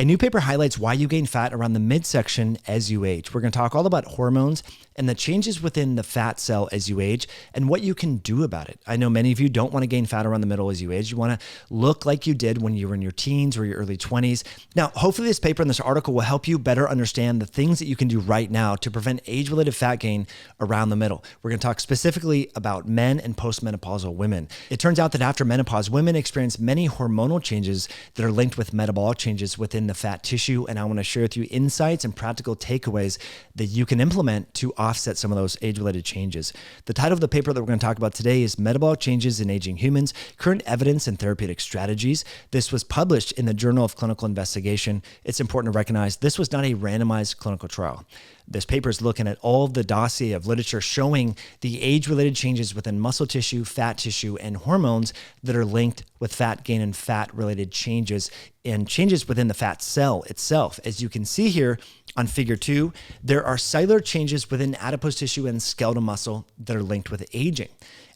A new paper highlights why you gain fat around the midsection as you age. We're going to talk all about hormones and the changes within the fat cell as you age and what you can do about it. I know many of you don't want to gain fat around the middle as you age. You want to look like you did when you were in your teens or your early 20s. Now, hopefully this paper and this article will help you better understand the things that you can do right now to prevent age-related fat gain around the middle. We're going to talk specifically about men and postmenopausal women. It turns out that after menopause, women experience many hormonal changes that are linked with metabolic changes within the fat tissue, and I want to share with you insights and practical takeaways that you can implement to offset some of those age-related changes. The title of the paper that we're going to talk about today is Metabolic Changes in Aging Humans, Current Evidence and Therapeutic Strategies. This was published in the Journal of Clinical Investigation. It's important to recognize this was not a randomized clinical trial. This paper is looking at all of the dossier of literature showing the age-related changes within muscle tissue, fat tissue, and hormones that are linked with fat gain and fat-related changes and changes within the fat cell itself. As you can see here on figure 2, there are cellular changes within adipose tissue and skeletal muscle that are linked with aging.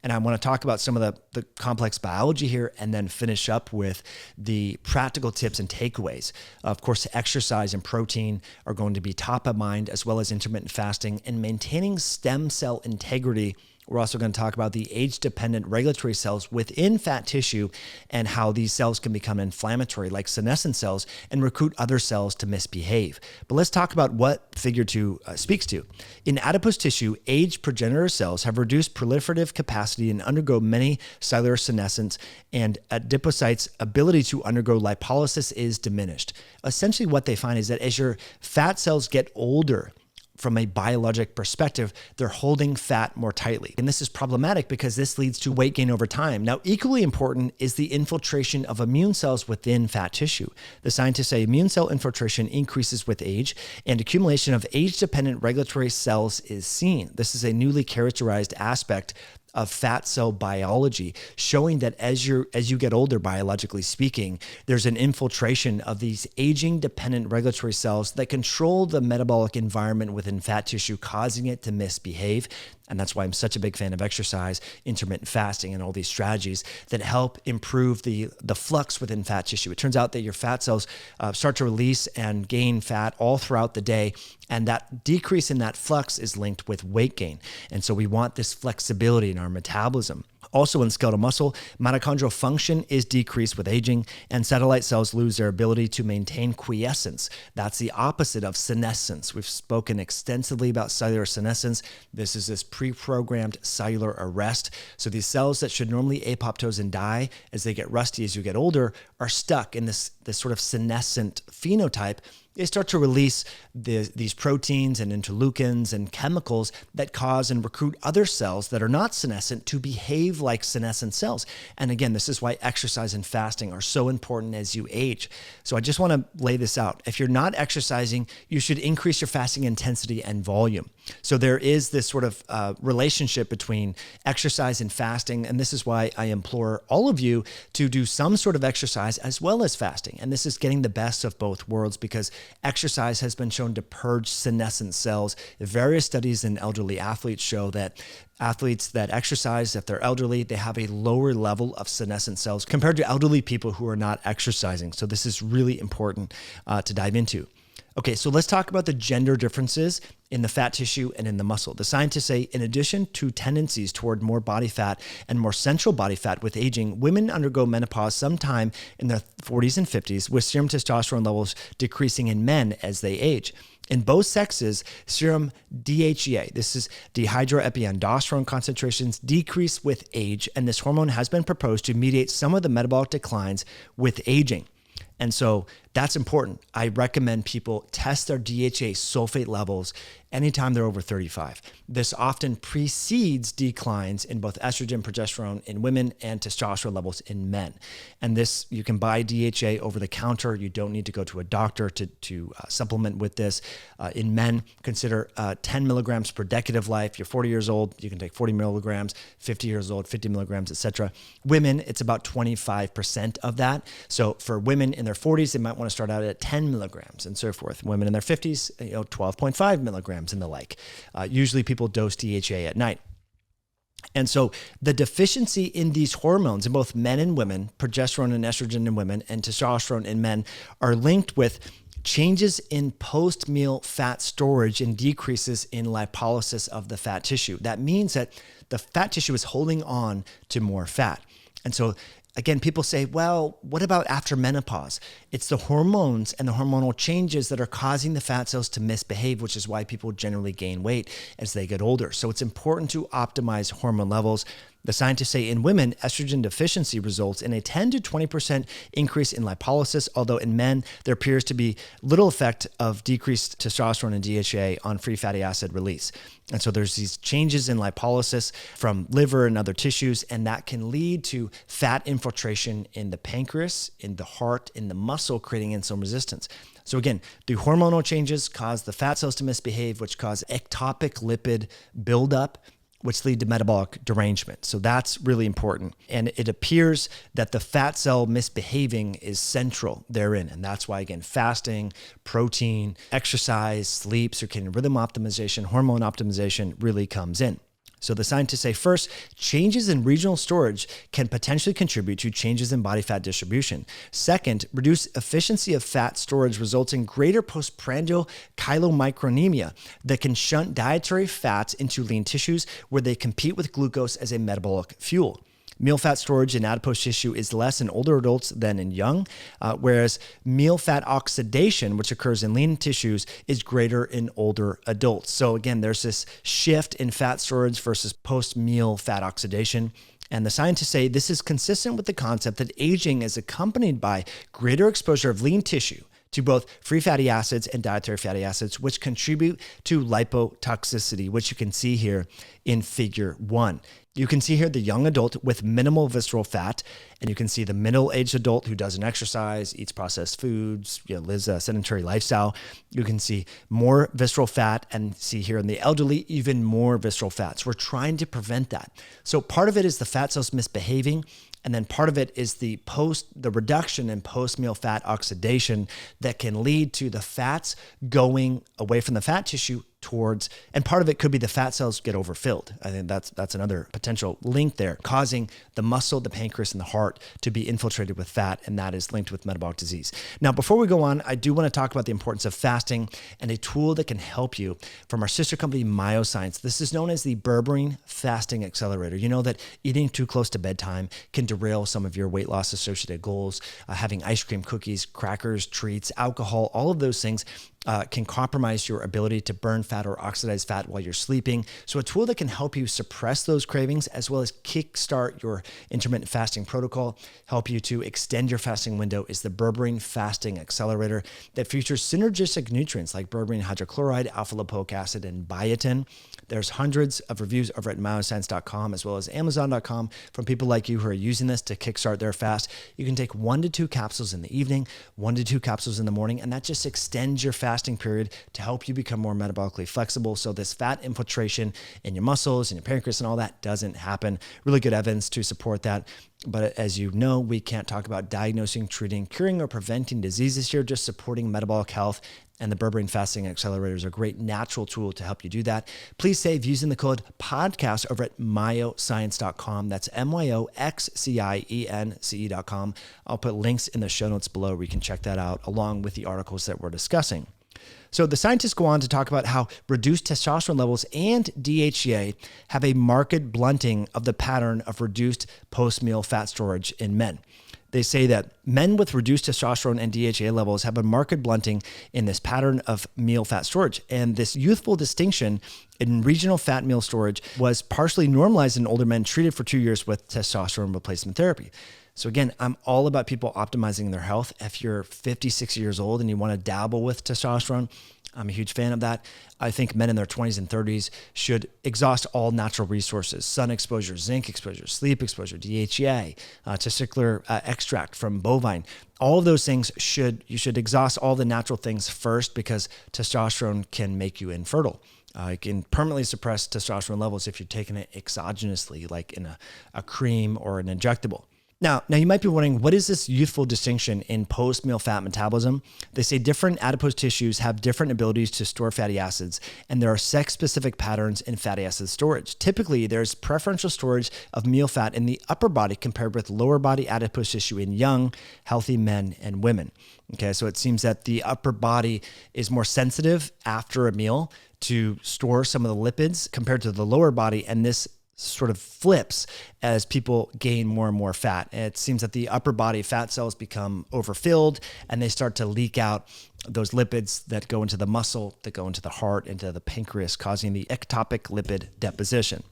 And I want to talk about some of the complex biology here and then finish up with the practical tips and takeaways. Of course, exercise and protein are going to be top of mind, as well as intermittent fasting and maintaining stem cell integrity. We're also going to talk about the age-dependent regulatory cells within fat tissue and how these cells can become inflammatory like senescent cells and recruit other cells to misbehave. But let's talk about what figure 2 speaks to. In adipose tissue, aged progenitor cells have reduced proliferative capacity and undergo many cellular senescence, and adipocytes' ability to undergo lipolysis is diminished. Essentially what they find is that as your fat cells get older, from a biologic perspective, they're holding fat more tightly. And this is problematic because this leads to weight gain over time. Now, equally important is the infiltration of immune cells within fat tissue. The scientists say immune cell infiltration increases with age, and accumulation of age-dependent regulatory cells is seen. This is a newly characterized aspect of fat cell biology, showing that as you get older, biologically speaking, there's an infiltration of these aging-dependent regulatory cells that control the metabolic environment within fat tissue, causing it to misbehave. And that's why I'm such a big fan of exercise, intermittent fasting, and all these strategies that help improve the flux within fat tissue. It turns out that your fat cells start to release and gain fat all throughout the day, and that decrease in that flux is linked with weight gain. And so we want this flexibility in our metabolism. Also in skeletal muscle, mitochondrial function is decreased with aging, and satellite cells lose their ability to maintain quiescence. That's the opposite of senescence. We've spoken extensively about cellular senescence. This is this pre-programmed cellular arrest. So these cells that should normally apoptose and die as they get rusty as you get older are stuck in this sort of senescent phenotype. They start to release these proteins and interleukins and chemicals that cause and recruit other cells that are not senescent to behave like senescent cells. And again, this is why exercise and fasting are so important as you age. So I just want to lay this out. If you're not exercising, you should increase your fasting intensity and volume. So there is this sort of relationship between exercise and fasting. And this is why I implore all of you to do some sort of exercise as well as fasting. And this is getting the best of both worlds because exercise has been shown to purge senescent cells. Various studies in elderly athletes show that athletes that exercise, if they're elderly, they have a lower level of senescent cells compared to elderly people who are not exercising. So this is really important to dive into. Okay, so let's talk about the gender differences in the fat tissue and in the muscle. The scientists say, in addition to tendencies toward more body fat and more central body fat with aging, women undergo menopause sometime in their 40s and 50s, with serum testosterone levels decreasing in men as they age. In both sexes, serum DHEA, this is dehydroepiandrosterone concentrations, decrease with age, and this hormone has been proposed to mediate some of the metabolic declines with aging. And so that's important. I recommend people test their DHEA sulfate levels anytime they're over 35. This often precedes declines in both estrogen, progesterone in women and testosterone levels in men. And this, you can buy DHEA over the counter. You don't need to go to a doctor to supplement with this. In men, consider 10 milligrams per decade of life. You're 40 years old, you can take 40 milligrams, 50 years old, 50 milligrams, etc. Women, it's about 25% of that. So for women in their 40s, they might want to start out at 10 milligrams and so forth. Women in their 50s, 12.5 milligrams and the like. Usually people dose DHEA at night. And so the deficiency in these hormones in both men and women, progesterone and estrogen in women and testosterone in men, are linked with changes in post-meal fat storage and decreases in lipolysis of the fat tissue. That means that the fat tissue is holding on to more fat. And so again, people say, well, what about after menopause? It's the hormones and the hormonal changes that are causing the fat cells to misbehave, which is why people generally gain weight as they get older. So it's important to optimize hormone levels. The scientists say in women, estrogen deficiency results in a 10 to 20% increase in lipolysis, although in men, there appears to be little effect of decreased testosterone and DHEA on free fatty acid release. And so there's these changes in lipolysis from liver and other tissues, and that can lead to fat infiltration in the pancreas, in the heart, in the muscle, creating insulin resistance. So again, the hormonal changes cause the fat cells to misbehave, which cause ectopic lipid buildup, which lead to metabolic derangement. So that's really important. And it appears that the fat cell misbehaving is central therein. And that's why, again, fasting, protein, exercise, sleep, circadian rhythm optimization, hormone optimization really comes in. So the scientists say, first, changes in regional storage can potentially contribute to changes in body fat distribution. Second, reduced efficiency of fat storage results in greater postprandial chylomicronemia that can shunt dietary fats into lean tissues where they compete with glucose as a metabolic fuel. Meal fat storage in adipose tissue is less in older adults than in young, whereas meal fat oxidation, which occurs in lean tissues, is greater in older adults. So again, there's this shift in fat storage versus post-meal fat oxidation. And the scientists say this is consistent with the concept that aging is accompanied by greater exposure of lean tissue to both free fatty acids and dietary fatty acids, which contribute to lipotoxicity, which you can see here in figure 1. You can see here the young adult with minimal visceral fat, and you can see the middle-aged adult who doesn't exercise, eats processed foods, lives a sedentary lifestyle. You can see more visceral fat, and see here in the elderly, even more visceral fat. So we're trying to prevent that. So part of it is the fat cells misbehaving, and then part of it is the reduction in post-meal fat oxidation that can lead to the fats going away from the fat tissue towards, and part of it could be the fat cells get overfilled. I think that's another potential link there, causing the muscle, the pancreas, and the heart to be infiltrated with fat, and that is linked with metabolic disease. Now, before we go on, I do want to talk about the importance of fasting and a tool that can help you from our sister company, Myoscience. This is known as the berberine fasting accelerator. You know that eating too close to bedtime can derail some of your weight loss associated goals. Having ice cream, cookies, crackers, treats, alcohol, all of those things can compromise your ability to burn fat or oxidize fat while you're sleeping. So a tool that can help you suppress those cravings as well as kickstart your intermittent fasting protocol, help you to extend your fasting window, is the berberine fasting accelerator that features synergistic nutrients like berberine hydrochloride, alpha lipoic acid, and biotin. There's hundreds of reviews over at myoscience.com as well as amazon.com from people like you who are using this to kickstart their fast. You can take 1 to 2 capsules in the evening, 1 to 2 capsules in the morning, and that just extends your fasting period to help you become more metabolically flexible. So this fat infiltration in your muscles and your pancreas and all that doesn't happen. Really good evidence to support that. But as you know, we can't talk about diagnosing, treating, curing, or preventing diseases here, just supporting metabolic health. And the berberine fasting accelerator is a great natural tool to help you do that. Please save using the code podcast over at myoscience.com. That's MYOXCIENCE.com. I'll put links in the show notes below where you can check that out along with the articles that we're discussing. So the scientists go on to talk about how reduced testosterone levels and DHEA have a marked blunting of the pattern of reduced post-meal fat storage in men. They say that men with reduced testosterone and DHEA levels have a marked blunting in this pattern of meal fat storage. And this youthful distinction in regional fat meal storage was partially normalized in older men treated for 2 years with testosterone replacement therapy. So again, I'm all about people optimizing their health. If you're 56 years old and you want to dabble with testosterone, I'm a huge fan of that. I think men in their 20s and 30s should exhaust all natural resources: sun exposure, zinc exposure, sleep exposure, DHEA, testicular extract from bovine. All of those things you should exhaust all the natural things first, because testosterone can make you infertile. It can permanently suppress testosterone levels if you're taking it exogenously, like in a cream or an injectable. Now you might be wondering, what is this youthful distinction in post-meal fat metabolism? They say different adipose tissues have different abilities to store fatty acids, and there are sex-specific patterns in fatty acid storage. Typically, there's preferential storage of meal fat in the upper body compared with lower body adipose tissue in young, healthy men and women. Okay, so it seems that the upper body is more sensitive after a meal to store some of the lipids compared to the lower body, and this sort of flips as people gain more and more fat. It seems that the upper body fat cells become overfilled and they start to leak out those lipids that go into the muscle, that go into the heart, into the pancreas, causing the ectopic lipid deposition.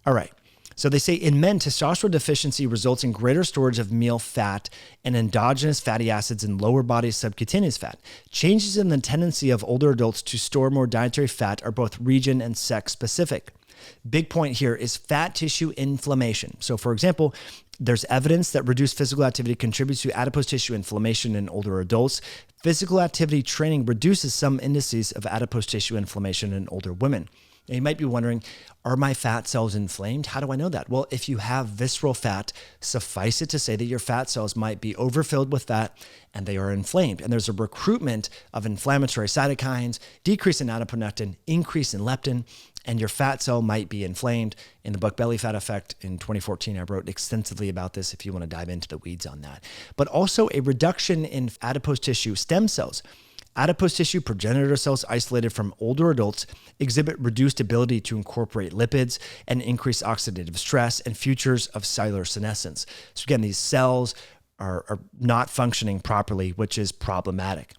All right. So they say in men, testosterone deficiency results in greater storage of meal fat and endogenous fatty acids in lower body subcutaneous fat. Changes in the tendency of older adults to store more dietary fat are both region and sex specific. Big point here is fat tissue inflammation. So for example, there's evidence that reduced physical activity contributes to adipose tissue inflammation in older adults. Physical activity training reduces some indices of adipose tissue inflammation in older women. Now you might be wondering, are my fat cells inflamed? How do I know that? Well, if you have visceral fat, suffice it to say that your fat cells might be overfilled with fat and they are inflamed. And there's a recruitment of inflammatory cytokines, decrease in adiponectin, increase in leptin, and your fat cell might be inflamed. In the book Belly Fat Effect in 2014, I wrote extensively about this if you want to dive into the weeds on that. But also a reduction in adipose tissue stem cells. Adipose tissue progenitor cells isolated from older adults exhibit reduced ability to incorporate lipids and increased oxidative stress and features of cellular senescence. So again, these cells are not functioning properly, which is problematic.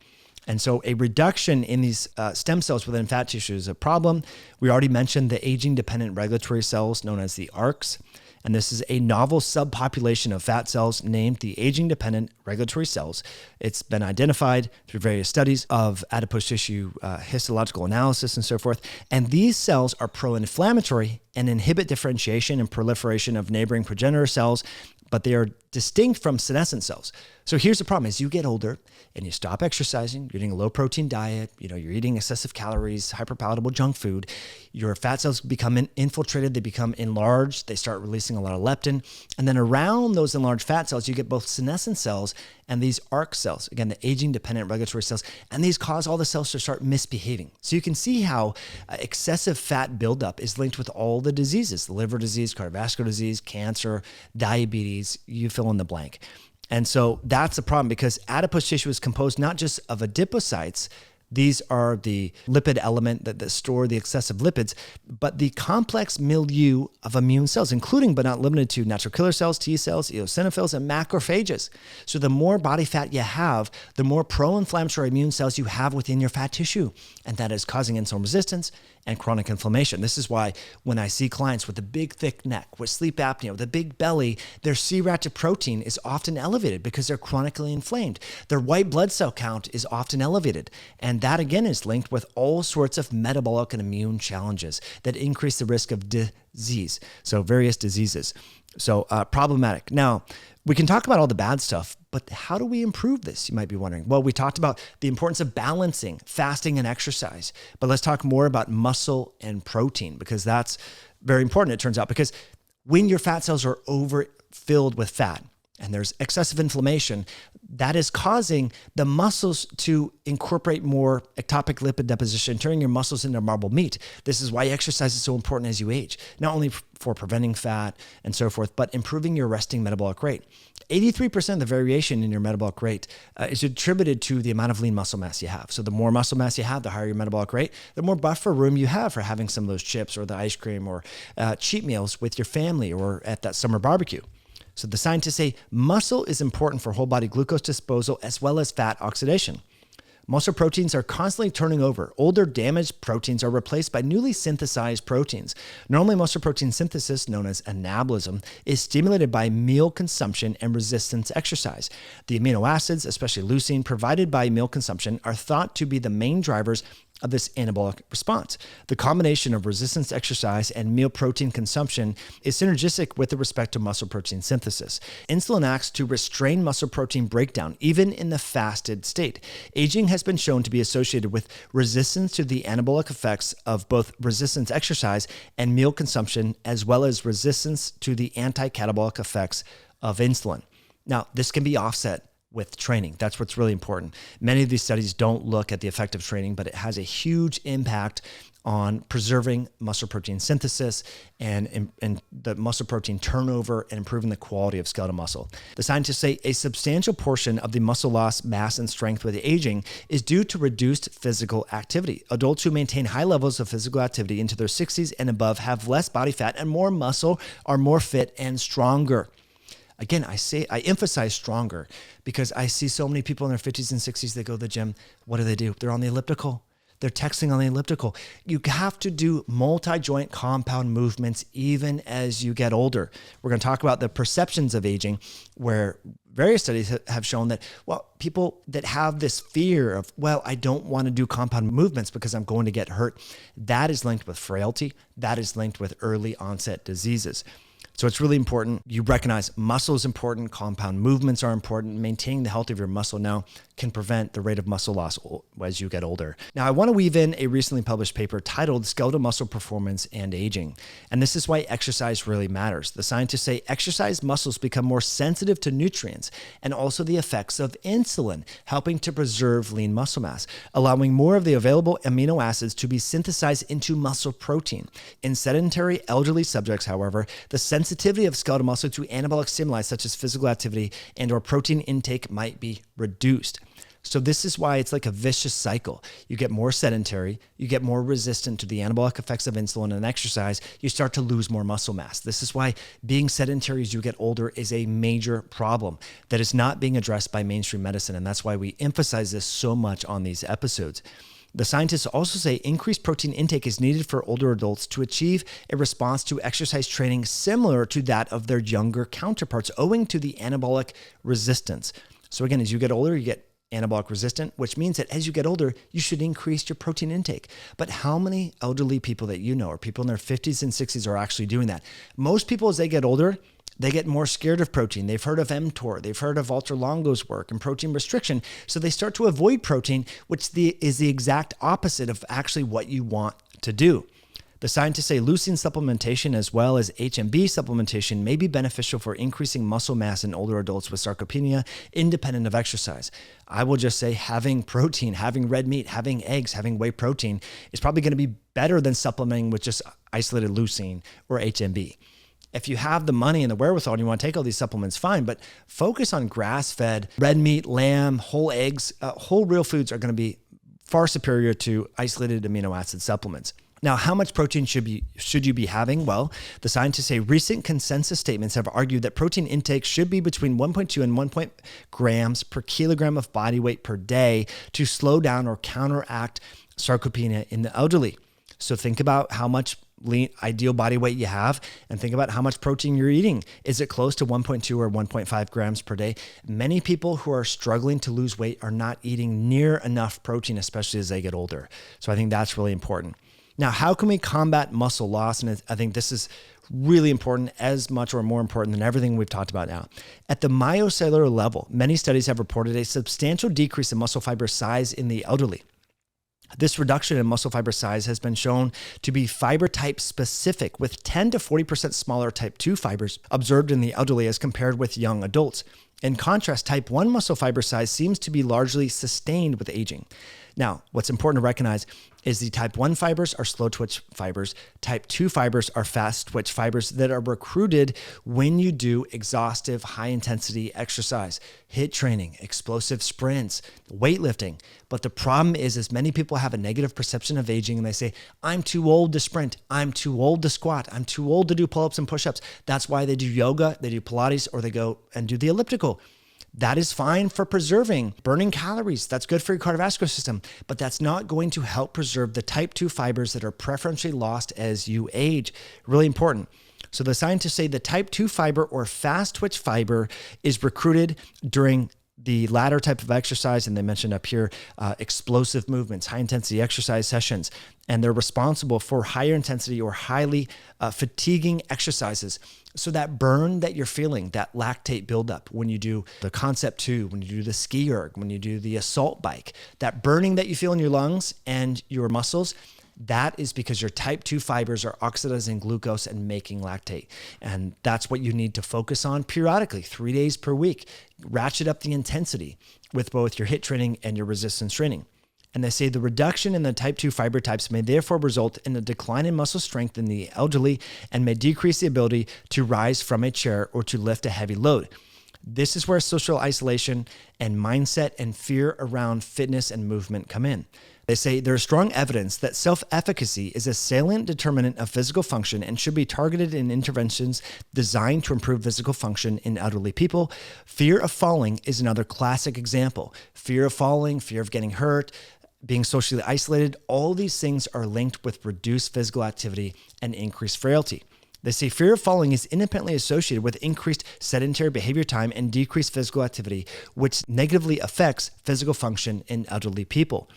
And so a reduction in these stem cells within fat tissue is a problem. We already mentioned the aging-dependent regulatory cells known as the ARCs. And this is a novel subpopulation of fat cells named the aging-dependent regulatory cells. It's been identified through various studies of adipose tissue histological analysis and so forth. And these cells are pro-inflammatory and inhibit differentiation and proliferation of neighboring progenitor cells, but they are distinct from senescent cells. So here's the problem: as you get older and you stop exercising, you're eating a low protein diet, you're eating excessive calories, hyperpalatable junk food, your fat cells become infiltrated, they become enlarged, they start releasing a lot of leptin. And then around those enlarged fat cells, you get both senescent cells and these ARC cells, again, the aging dependent regulatory cells, and these cause all the cells to start misbehaving. So you can see how excessive fat buildup is linked with all the diseases: liver disease, cardiovascular disease, cancer, diabetes, you fill in the blank. And so that's a problem, because adipose tissue is composed not just of adipocytes. These are the lipid element that store the excessive lipids, but the complex milieu of immune cells, including but not limited to natural killer cells, T cells, eosinophils, and macrophages. So the more body fat you have, the more pro-inflammatory immune cells you have within your fat tissue. And that is causing insulin resistance and chronic inflammation. This is why when I see clients with a big thick neck, with sleep apnea, with a big belly, their C-reactive protein is often elevated because they're chronically inflamed. Their white blood cell count is often elevated. And that again is linked with all sorts of metabolic and immune challenges that increase the risk of disease. So various diseases. So problematic. Now, we can talk about all the bad stuff, but how do we improve this? You might be wondering. Well, we talked about the importance of balancing fasting and exercise, but let's talk more about muscle and protein, because that's very important, it turns out, because when your fat cells are overfilled with fat and there's excessive inflammation, that is causing the muscles to incorporate more ectopic lipid deposition, turning your muscles into marble meat. This is why exercise is so important as you age, not only for preventing fat and so forth, but improving your resting metabolic rate. 83% of the variation in your metabolic rate is attributed to the amount of lean muscle mass you have. So the more muscle mass you have, the higher your metabolic rate, the more buffer room you have for having some of those chips or the ice cream or cheat meals with your family or at that summer barbecue. So the scientists say muscle is important for whole body glucose disposal as well as fat oxidation. Muscle proteins are constantly turning over. Older damaged proteins are replaced by newly synthesized proteins. Normally, muscle protein synthesis, known as anabolism, is stimulated by meal consumption and resistance exercise. The amino acids, especially leucine, provided by meal consumption are thought to be the main drivers of this anabolic response. The combination of resistance exercise and meal protein consumption is synergistic with respect to muscle protein synthesis. Insulin acts to restrain muscle protein breakdown, even in the fasted state. Aging has been shown to be associated with resistance to the anabolic effects of both resistance exercise and meal consumption, as well as resistance to the anti-catabolic effects of insulin. Now, this can be offset with training. That's what's really important. Many of these studies don't look at the effect of training, but it has a huge impact on preserving muscle protein synthesis and the muscle protein turnover and improving the quality of skeletal muscle. The scientists say a substantial portion of the muscle loss, mass, and strength with aging is due to reduced physical activity. Adults who maintain high levels of physical activity into their 60s and above have less body fat and more muscle, are more fit and stronger. Again, I emphasize stronger because I see so many people in their 50s and 60s that go to the gym. What do? They're on the elliptical. They're texting on the elliptical. You have to do multi-joint compound movements even as you get older. We're going to talk about the perceptions of aging, where various studies have shown that, well, people that have this fear of, well, I don't want to do compound movements because I'm going to get hurt, that is linked with frailty. That is linked with early onset diseases. So it's really important. You recognize muscle is important, compound movements are important. Maintaining the health of your muscle now can prevent the rate of muscle loss as you get older. Now, I want to weave in a recently published paper titled Skeletal Muscle Performance and Aging. And this is why exercise really matters. The scientists say exercise muscles become more sensitive to nutrients and also the effects of insulin, helping to preserve lean muscle mass, allowing more of the available amino acids to be synthesized into muscle protein. In sedentary elderly subjects, however, the sensitivity of skeletal muscle to anabolic stimuli such as physical activity and or protein intake might be reduced. So this is why it's like a vicious cycle. You get more sedentary, you get more resistant to the anabolic effects of insulin and exercise, you start to lose more muscle mass. This is why being sedentary as you get older is a major problem that is not being addressed by mainstream medicine. And that's why we emphasize this so much on these episodes. The scientists also say increased protein intake is needed for older adults to achieve a response to exercise training similar to that of their younger counterparts, owing to the anabolic resistance. So again, as you get older, you get anabolic resistant, which means that as you get older, you should increase your protein intake. But how many elderly people that you know, or people in their 50s and 60s, are actually doing that? Most people, as they get older, they get more scared of protein. They've heard of mTOR. They've heard of Walter Longo's work and protein restriction. So they start to avoid protein, which is the exact opposite of actually what you want to do. The scientists say leucine supplementation as well as HMB supplementation may be beneficial for increasing muscle mass in older adults with sarcopenia, independent of exercise. I will just say having protein, having red meat, having eggs, having whey protein is probably going to be better than supplementing with just isolated leucine or HMB. If you have the money and the wherewithal and you want to take all these supplements, fine, but focus on grass-fed, red meat, lamb, whole eggs. Whole real foods are going to be far superior to isolated amino acid supplements. Now, how much protein should you be having? Well, the scientists say recent consensus statements have argued that protein intake should be between 1.2 and 1 grams per kilogram of body weight per day to slow down or counteract sarcopenia in the elderly. So think about how much ideal body weight you have and think about how much protein you're eating. Is it close to 1.2 or 1.5 grams per day? Many people who are struggling to lose weight are not eating near enough protein, especially as they get older. So I think that's really important. Now, how can we combat muscle loss? And I think this is really important, as much or more important than everything we've talked about now. At the myocellular level, many studies have reported a substantial decrease in muscle fiber size in the elderly. This reduction in muscle fiber size has been shown to be fiber type specific, with 10 to 40% smaller type 2 fibers observed in the elderly as compared with young adults. In contrast, type 1 muscle fiber size seems to be largely sustained with aging. Now, what's important to recognize is the type 1 fibers are slow twitch fibers. Type 2 fibers are fast twitch fibers that are recruited when you do exhaustive, high intensity exercise, HIIT training, explosive sprints, weightlifting. But the problem is many people have a negative perception of aging and they say, I'm too old to sprint. I'm too old to squat. I'm too old to do pull-ups and push-ups. That's why they do yoga, they do Pilates, or they go and do the elliptical. That is fine for burning calories. That's good for your cardiovascular system, but that's not going to help preserve the type 2 fibers that are preferentially lost as you age. Really important. So the scientists say the type 2 fiber or fast twitch fiber is recruited during the latter type of exercise, and they mentioned up here explosive movements, high intensity exercise sessions, and they're responsible for higher intensity or highly fatiguing exercises. So that burn that you're feeling, that lactate buildup when you do the concept 2, when you do the ski erg, when you do the assault bike, that burning that you feel in your lungs and your muscles, That is because your type 2 fibers are oxidizing glucose and making lactate. And that's what you need to focus on periodically, 3 days per week. Ratchet up the intensity with both your HIIT training and your resistance training. And they say the reduction in the type 2 fiber types may therefore result in a decline in muscle strength in the elderly and may decrease the ability to rise from a chair or to lift a heavy load. This is where social isolation and mindset and fear around fitness and movement come in. They say there's strong evidence that self-efficacy is a salient determinant of physical function and should be targeted in interventions designed to improve physical function in elderly people. Fear of falling is another classic example. Fear of falling, fear of getting hurt, being socially isolated, all these things are linked with reduced physical activity and increased frailty. They say fear of falling is independently associated with increased sedentary behavior time and decreased physical activity, which negatively affects physical function in elderly people.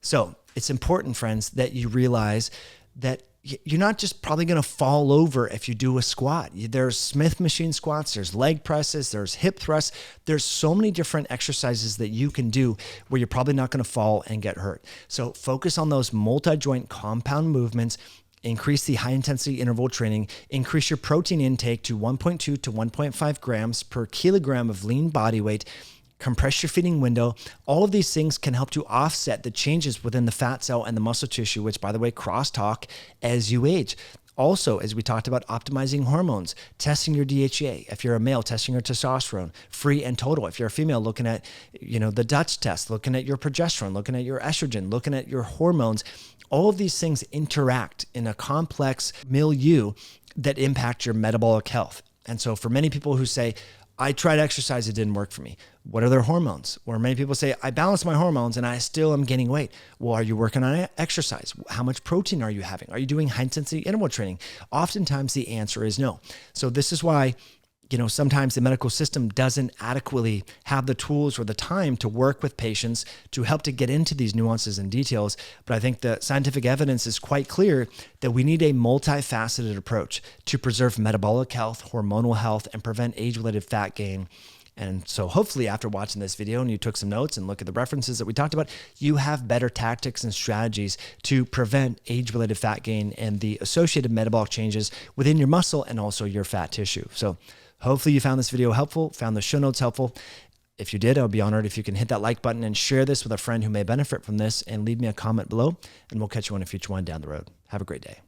So it's important, friends, that you realize that you're not just probably going to fall over if you do a squat. There's Smith machine squats, there's leg presses, there's hip thrusts. There's so many different exercises that you can do where you're probably not going to fall and get hurt. So focus on those multi-joint compound movements. Increase the high intensity interval training, increase your protein intake to 1.2 to 1.5 grams per kilogram of lean body weight, compress your feeding window. All of these things can help to offset the changes within the fat cell and the muscle tissue, which, by the way, crosstalk as you age. Also, as we talked about, optimizing hormones, testing your DHEA. If you're a male, testing your testosterone, free and total. If you're a female, looking at, the Dutch test, looking at your progesterone, looking at your estrogen, looking at your hormones. All of these things interact in a complex milieu that impact your metabolic health. And so for many people who say, I tried exercise, it didn't work for me. What are their hormones? Or many people say, I balance my hormones and I still am gaining weight. Well, are you working on exercise? How much protein are you having? Are you doing high intensity interval training? Oftentimes the answer is no. So this is why sometimes the medical system doesn't adequately have the tools or the time to work with patients to help to get into these nuances and details. But I think the scientific evidence is quite clear that we need a multifaceted approach to preserve metabolic health, hormonal health, and prevent age-related fat gain. And so hopefully after watching this video and you took some notes and look at the references that we talked about, you have better tactics and strategies to prevent age-related fat gain and the associated metabolic changes within your muscle and also your fat tissue. So hopefully you found this video helpful, found the show notes helpful. If you did, I would be honored if you can hit that like button and share this with a friend who may benefit from this, and leave me a comment below, and we'll catch you on a future one down the road. Have a great day.